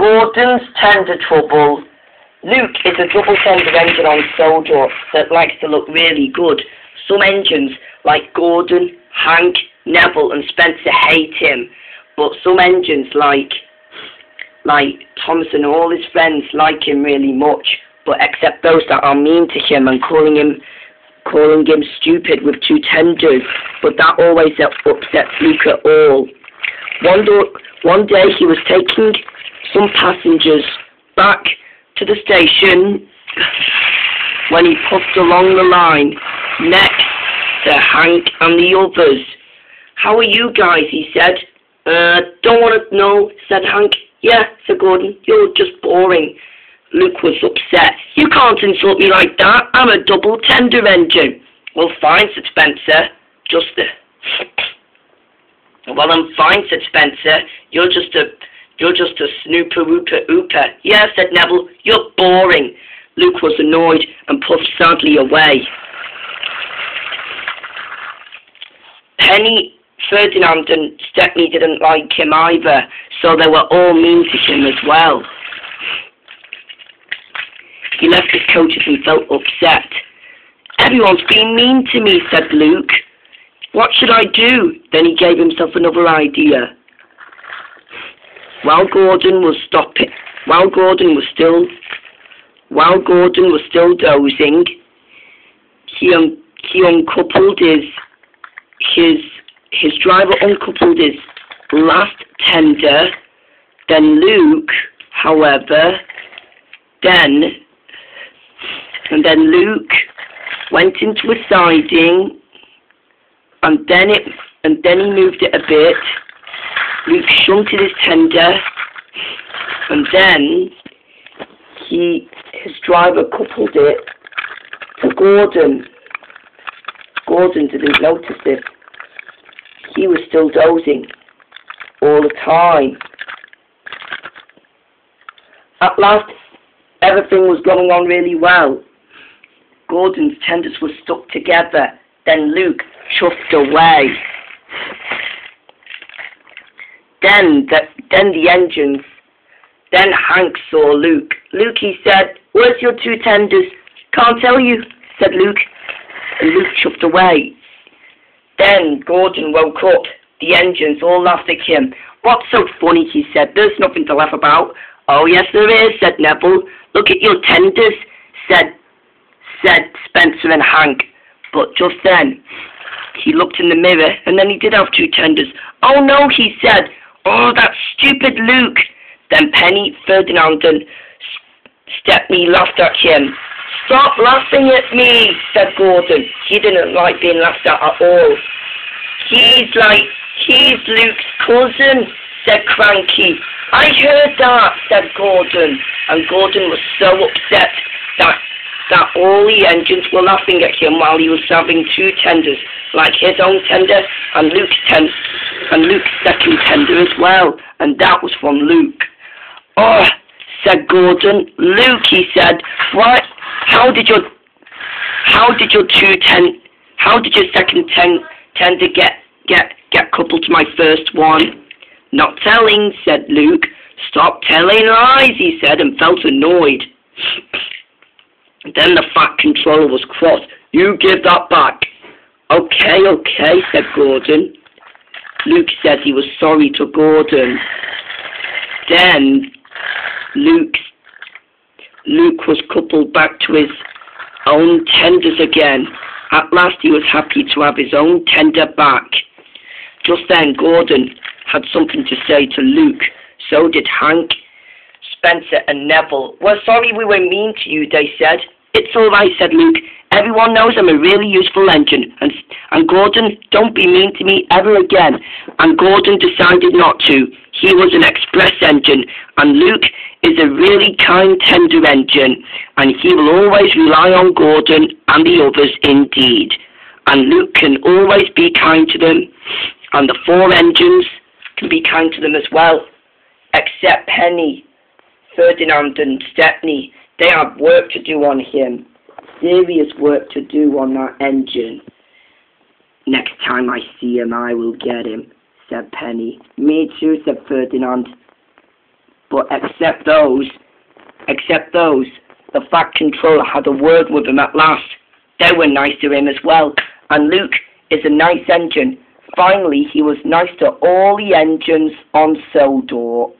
Gordon's tender trouble. Luke is a double-cylinder engine on soldier that likes to look really good. Some engines, like Gordon, Hank, Neville and Spencer, hate him. But some engines, like Thomas and all his friends, like him really much. But except those that are mean to him and calling him stupid with two tenders. But that always upsets Luke at all. One day he was taking some passengers back to the station when he puffed along the line next to Hank and the others. "How are you guys?" he said. Don't want to know," said Hank. "Yeah," said Gordon, "you're just boring." Luke was upset. "You can't insult me like that. I'm a double tender engine." "Well, fine," said Spencer. "Well, I'm fine," said Spencer. You're just a snooper whooper ooper." "Yeah," said Neville, "you're boring." Luke was annoyed and puffed sadly away. Penny, Ferdinand and Stepney didn't like him either, so they were all mean to him as well. He left his coaches and felt upset. "Everyone's being mean to me," said Luke. "What should I do?" Then he gave himself another idea. While Gordon was still dozing, he uncoupled his driver uncoupled his last tender. Then Luke, however, Luke went into a siding, and then he moved it a bit. Luke shunted his tender, and then his driver coupled it to Gordon. Gordon didn't notice it. He was still dozing all the time. At last, everything was going on really well. Gordon's tenders were stuck together. Then Luke chuffed away. Then Hank saw Luke. "Luke," he said, "where's your two tenders?" "Can't tell you," said Luke. And Luke chuffed away. Then Gordon woke up. The engines all laughed at him. "What's so funny?" he said. "There's nothing to laugh about." "Oh, yes, there is," said Neville. "Look at your tenders," said Spencer and Hank. But just then, he looked in the mirror, and then he did have two tenders. "Oh, no," he said. "Oh, that stupid Luke." Then Penny, Ferdinand, and Stepney laughed at him. "Stop laughing at me," said Gordon. He didn't like being laughed at all. He's Luke's cousin," said Cranky. "I heard that," said Gordon. And Gordon was so upset that all the engines were laughing at him while he was having two tenders, like his own tender and Luke's second tender as well. And that was from Luke. "Oh," said Gordon. "Luke," he said, "what? How did your second tender get coupled to my first one?" "Not telling," said Luke. "Stop telling lies," he said, and felt annoyed. Then the Fat Controller was cross. "You give that back." Okay, said Gordon. Luke said he was sorry to Gordon. Then Luke was coupled back to his own tenders again. At last he was happy to have his own tender back. Just then Gordon had something to say to Luke. So did Hank, Spencer and Neville. "We're sorry we were mean to you," they said. "It's all right," said Luke. "Everyone knows I'm a really useful engine. And Gordon, don't be mean to me ever again." And Gordon decided not to. He was an express engine. And Luke is a really kind tender engine. And he will always rely on Gordon and the others indeed. And Luke can always be kind to them. And the four engines can be kind to them as well. Except Penny, Ferdinand and Stepney. They have work to do on him. Serious work to do on that engine. "Next time I see him, I will get him," said Penny. "Me too," said Ferdinand. But except those, the Fat Controller had a word with them at last. They were nice to him as well, and Luke is a nice engine. Finally, he was nice to all the engines on Sildor.